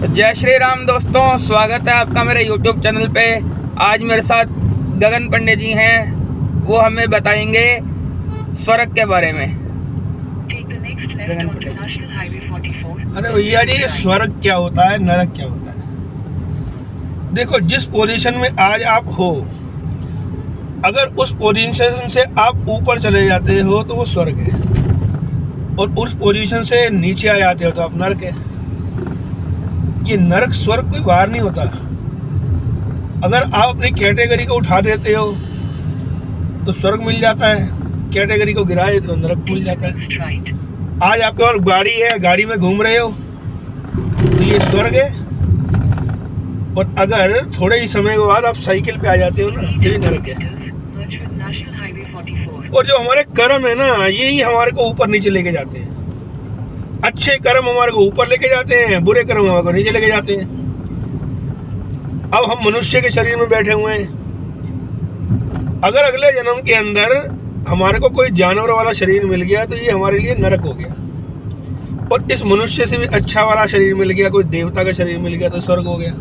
जय श्री राम दोस्तों, स्वागत है आपका मेरे YouTube चैनल पे। आज मेरे साथ गगन पंडित जी हैं, वो हमें बताएंगे स्वर्ग के बारे में। अरे भैया जी, स्वर्ग क्या होता है, नरक क्या होता है? देखो, जिस पोजीशन में आज आप हो, अगर उस पोजीशन से आप ऊपर चले जाते हो तो वो स्वर्ग है, और उस पोजीशन से नीचे आ जाते हो तो आप नरक है। ये नरक स्वर्ग कोई बाहर नहीं होता। अगर आप अपनी कैटेगरी को उठा देते हो तो स्वर्ग मिल जाता है, कैटेगरी को गिराए तो नरक मिल जाता है। आज आपके पास गाड़ी है, गाड़ी में घूम रहे हो तो ये स्वर्ग है, और अगर थोड़े ही समय के बाद आप साइकिल पे आ जाते हो ना तो ये नरक है। और जो हमारे कर्म है ना, यही हमारे को ऊपर नीचे लेके जाते हैं। अच्छे कर्म हमारे को ऊपर लेके जाते हैं, बुरे कर्म हमारे को नीचे लेके जाते हैं। अब हम मनुष्य के शरीर में बैठे हुए हैं, अगर अगले जन्म के अंदर हमारे को कोई जानवर वाला शरीर मिल गया तो ये हमारे लिए नरक हो गया, और इस मनुष्य से भी अच्छा वाला शरीर मिल गया, कोई देवता का शरीर मिल गया तो स्वर्ग हो गया।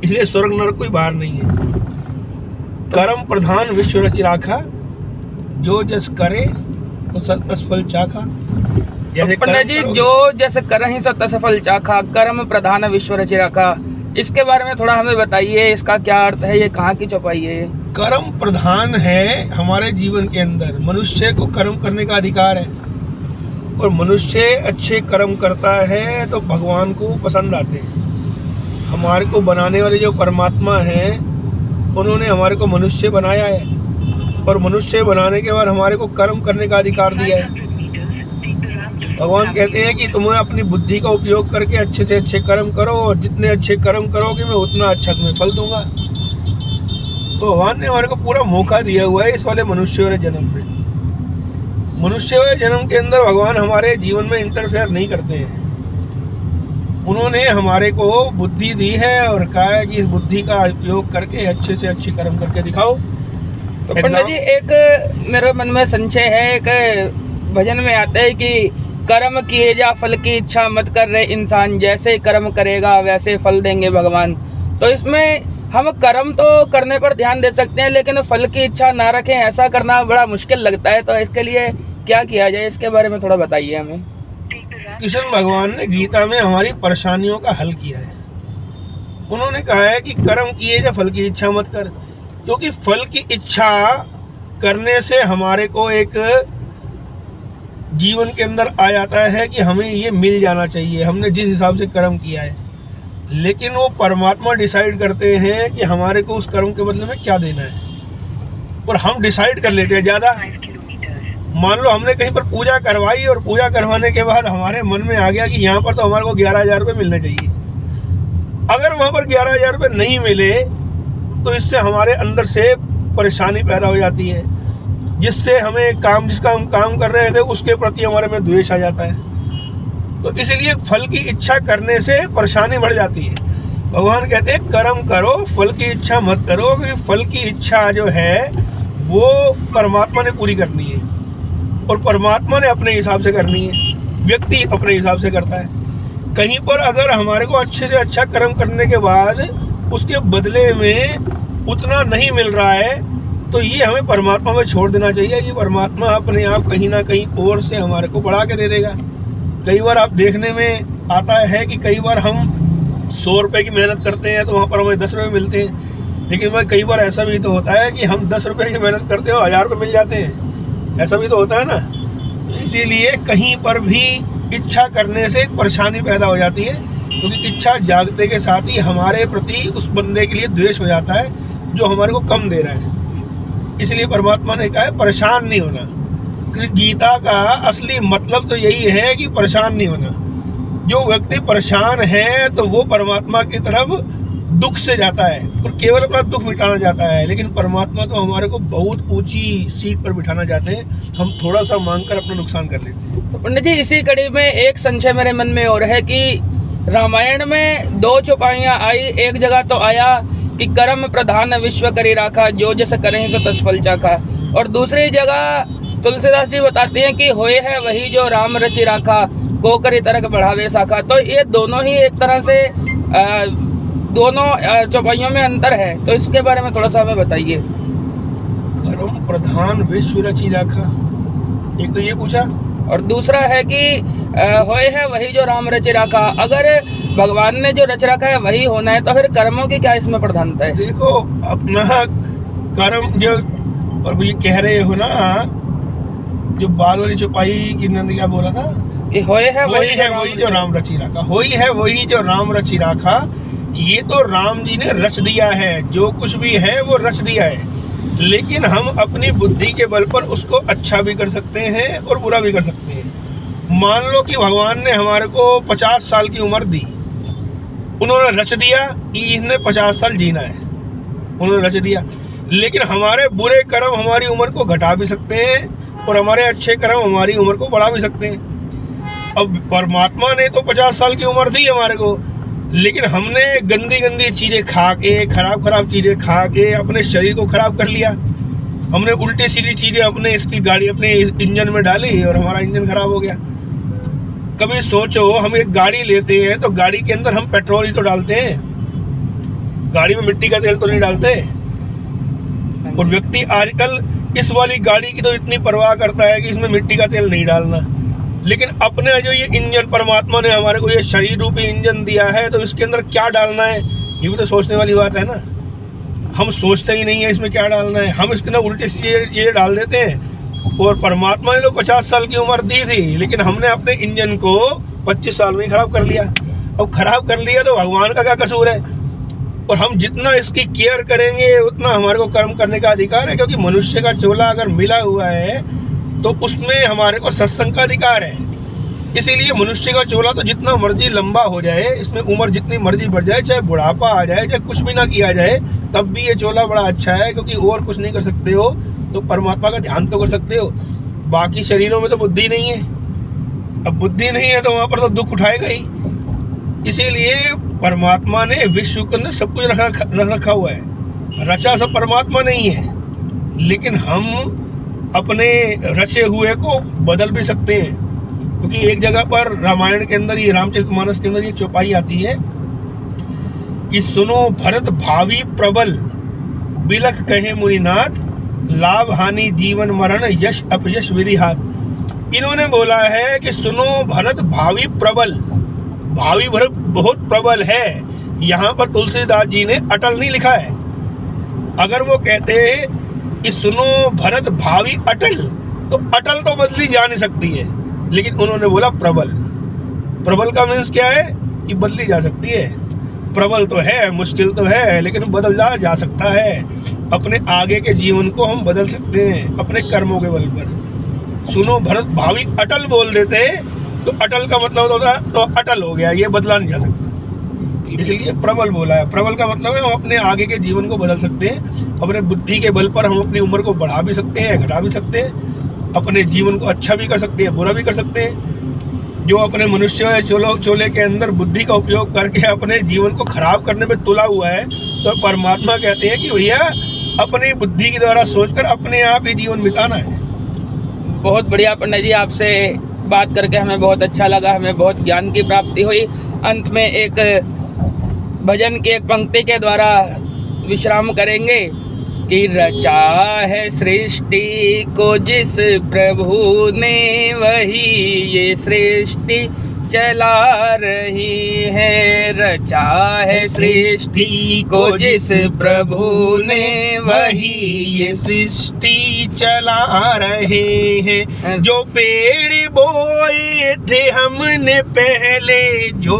इसलिए स्वर्ग नरक कोई बाहर नहीं है। कर्म प्रधान विश्व रचि राखा, जो जस करे तो तस फल चाखा। जैसे पंडित जी, जो जैसे करहि सो तस फल चाखा, कर्म प्रधान विश्व रचि राखा, इसके बारे में थोड़ा हमें बताइए, इसका क्या अर्थ है, ये कहाँ की चौपाई है? कर्म प्रधान है हमारे जीवन के अंदर। मनुष्य को कर्म करने का अधिकार है, और मनुष्य अच्छे कर्म करता है तो भगवान को पसंद आते हैं। हमारे को बनाने वाले जो परमात्मा हैं, उन्होंने हमारे को मनुष्य बनाया है, और मनुष्य बनाने के बाद हमारे को कर्म करने का अधिकार दिया है। भगवान कहते हैं कि तुम्हें अपनी बुद्धि का उपयोग करके अच्छे से अच्छे कर्म करो, और जितने अच्छे कर्म करोगे मैं उतना अच्छा तुम्हें फल दूंगा। तो भगवान ने हमारे को पूरा मौका दिया हुआ है इस वाले मनुष्य वाले जन्म में। मनुष्य वाले जन्म के अंदर भगवान हमारे जीवन में इंटरफेयर नहीं करते हैं। उन्होंने हमारे को बुद्धि दी है और कहा है कि इस बुद्धि का उपयोग करके अच्छे से अच्छे कर्म करके दिखाओ। तो पंडित जी, एक मेरे मन में संशय है, एक भजन में आता है कि कर्म किए जा फल की इच्छा मत कर रहे इंसान, जैसे कर्म करेगा वैसे फल देंगे भगवान। तो इसमें हम कर्म तो करने पर ध्यान दे सकते हैं, लेकिन फल की इच्छा ना रखें, ऐसा करना बड़ा मुश्किल लगता है। तो इसके लिए क्या किया जाए, इसके बारे में थोड़ा बताइए हमें। कृष्ण भगवान ने गीता में हमारी परेशानियों का हल किया है। उन्होंने कहा है कि कर्म किए जा फल की इच्छा मत कर, क्योंकि फल की इच्छा करने से हमारे को एक जीवन के अंदर आ जाता है कि हमें ये मिल जाना चाहिए, हमने जिस हिसाब से कर्म किया है। लेकिन वो परमात्मा डिसाइड करते हैं कि हमारे को उस कर्म के बदले में क्या देना है, और हम डिसाइड कर लेते हैं ज़्यादा। मान लो हमने कहीं पर पूजा करवाई, और पूजा करवाने के बाद हमारे मन में आ गया कि यहाँ पर तो हमारे को 11,000 रुपये मिलने चाहिए। अगर वहाँ पर 11,000 रुपये नहीं मिले तो इससे हमारे अंदर से परेशानी पैदा हो जाती है, जिससे हमें जिसका हम काम कर रहे थे उसके प्रति हमारे में द्वेष आ जाता है। तो इसलिए फल की इच्छा करने से परेशानी बढ़ जाती है। भगवान कहते हैं कर्म करो, फल की इच्छा मत करो, क्योंकि फल की इच्छा जो है वो परमात्मा ने पूरी करनी है, और परमात्मा ने अपने हिसाब से करनी है, व्यक्ति अपने हिसाब से करता है। कहीं पर अगर हमारे को अच्छे से अच्छा कर्म करने के बाद उसके बदले में उतना नहीं मिल रहा है तो ये हमें परमात्मा में छोड़ देना चाहिए। ये परमात्मा अपने आप कहीं ना कहीं और से हमारे को बढ़ा के दे देगा। कई बार आप देखने में आता है कि कई बार हम 100 रुपये की मेहनत करते हैं तो वहाँ पर हमें 10 रुपये मिलते हैं, लेकिन भाई कई बार ऐसा भी तो होता है कि हम 10 रुपये की मेहनत करते हो 1,000 रुपये मिल जाते हैं, ऐसा भी तो होता है ना। तो इसीलिए कहीं पर भी इच्छा करने से परेशानी पैदा हो जाती है, क्योंकि इच्छा जागते के साथ ही हमारे प्रति उस बंदे के लिए द्वेष हो जाता है जो हमारे को कम दे रहा है। इसलिए परमात्मा ने कहा है परेशान नहीं होना, क्योंकि गीता का असली मतलब तो यही है कि परेशान नहीं होना। जो व्यक्ति परेशान है तो वो परमात्मा की तरफ दुख से जाता है और केवल अपना दुख मिटाना चाहता है, लेकिन परमात्मा तो हमारे को बहुत ऊंची सीट पर बिठाना चाहते हैं, हम थोड़ा सा मांगकर अपना नुकसान कर लेते हैं। तो पंडित जी, इसी कड़ी में एक संशय मेरे मन में और है कि रामायण में 2 चौपाइयाँ आई। एक जगह तो आया कि कर्म प्रधान विश्व करी राखा, जो जैसे करें सो तस फल चाखा, और दूसरी जगह तुलसीदास जी बताते हैं कि होए है वही जो राम रचि राखा, कोकरी तरक बढ़ावे शाखा। तो ये दोनों ही एक तरह से दोनों चौपाइयों में अंतर है, तो इसके बारे में थोड़ा सा हमें बताइए। कर्म प्रधान विश्व रचि राखा, एक तो ये पूछा, और दूसरा है कि होए है वही जो राम रच रखा। अगर भगवान ने जो रच रखा है वही होना है, तो फिर कर्मों की क्या इसमें प्रधानता है? देखो अपना कर्म जो, और ये कह रहे हो ना, जो बाल वाली चौपाई की नंद क्या बोला था कि होए है वही जो राम रचि राखा, होई है वही जो राम रचि राखा। ये तो राम जी ने रच दिया है, जो कुछ भी है वो रच दिया है, लेकिन हम अपनी बुद्धि के बल पर उसको अच्छा भी कर सकते हैं और बुरा भी कर सकते हैं। मान लो कि भगवान ने हमारे को 50 साल की उम्र दी, उन्होंने रच दिया कि इसने 50 साल जीना है, उन्होंने रच दिया, लेकिन हमारे बुरे कर्म हमारी उम्र को घटा भी सकते हैं और हमारे अच्छे कर्म हमारी उम्र को बढ़ा भी सकते हैं। अब परमात्मा ने तो 50 साल की उम्र दी हमारे को, लेकिन हमने गंदी गंदी चीज़ें खा के, खराब चीज़ें खा के अपने शरीर को खराब कर लिया। हमने उल्टी सीधी चीज़ें अपने इसकी गाड़ी अपने इंजन में डाली और हमारा इंजन खराब हो गया। कभी सोचो, हम एक गाड़ी लेते हैं तो गाड़ी के अंदर हम पेट्रोल ही तो डालते हैं, गाड़ी में मिट्टी का तेल तो नहीं डालते। और व्यक्ति आजकल इस वाली गाड़ी की तो इतनी परवाह करता है कि इसमें मिट्टी का तेल नहीं डालना, लेकिन अपने जो ये इंजन परमात्मा ने हमारे को ये शरीर रूपी इंजन दिया है, तो इसके अंदर क्या डालना है ये भी तो सोचने वाली बात है ना। हम सोचते ही नहीं है इसमें क्या डालना है, हम इसके अंदर उल्टे ये डाल देते हैं। और परमात्मा ने तो 50 साल की उम्र दी थी, लेकिन हमने अपने इंजन को 25 साल में ही खराब कर लिया। अब खराब कर लिया तो भगवान का क्या कसूर है? और हम जितना इसकी केयर करेंगे उतना हमारे को कर्म करने का अधिकार है, क्योंकि मनुष्य का चोला अगर मिला हुआ है तो उसमें हमारे को सत्संग का अधिकार है। इसीलिए मनुष्य का चोला तो जितना मर्जी लंबा हो जाए, इसमें उम्र जितनी मर्जी बढ़ जाए, चाहे बुढ़ापा आ जाए, चाहे कुछ भी ना किया जाए, तब भी ये चोला बड़ा अच्छा है, क्योंकि और कुछ नहीं कर सकते हो तो परमात्मा का ध्यान तो कर सकते हो। बाकी शरीरों में तो बुद्धि नहीं है, अब बुद्धि नहीं है तो वहाँ पर तो दुख उठाएगा ही। इसीलिए परमात्मा ने विश्व के अंदर सब कुछ रखा हुआ है, रचा सब परमात्मा नहीं है, लेकिन हम अपने रचे हुए को बदल भी सकते हैं। क्योंकि एक जगह पर रामायण के अंदर, ये रामचरितमानस के अंदर ये चौपाई आती है कि सुनो भरत भावी प्रबल, बिलख कहे मुनिनाथ, लाभ हानि जीवन मरण, यश अपयश विधि हाथ। इन्होंने बोला है कि सुनो भरत भावी प्रबल, भावी भरत बहुत प्रबल है। यहाँ पर तुलसीदास जी ने अटल नहीं लिखा है। अगर वो कहते कि सुनो भरत भावी अटल, तो अटल तो बदली जा नहीं सकती है, लेकिन उन्होंने बोला प्रबल। प्रबल का मीन्स क्या है कि बदली जा सकती है। प्रबल तो है, मुश्किल तो है, लेकिन बदल जा सकता है। अपने आगे के जीवन को हम बदल सकते हैं अपने कर्मों के बल पर। सुनो भरत भावी अटल बोल देते तो अटल का मतलब होता तो अटल हो गया, ये बदला नहीं जा सकता, इसलिए प्रबल बोला है। प्रबल का मतलब है हम अपने आगे के जीवन को बदल सकते हैं, अपने बुद्धि के बल पर हम अपनी उम्र को बढ़ा भी सकते हैं, घटा भी सकते हैं, अपने जीवन को अच्छा भी कर सकते हैं, बुरा भी कर सकते हैं। जो अपने मनुष्य चोले के अंदर बुद्धि का उपयोग करके अपने जीवन को खराब करने में तुला हुआ है, तो परमात्मा कहते हैं कि भैया अपनी बुद्धि के द्वारा सोचकर अपने आप ही जीवन बिताना है। बहुत बढ़िया पंडित जी, आपसे बात करके हमें बहुत अच्छा लगा, हमें बहुत ज्ञान की प्राप्ति हुई। अंत में एक भजन की एक पंक्ति के द्वारा विश्राम करेंगे कि रचा है सृष्टि को जिस प्रभु ने, वही ये सृष्टि चला रही है। रचा है सृष्टि को जिस प्रभु ने, वही ये सृष्टि चला रहे हैं। जो पेड़ बोए थे हमने पहले, जो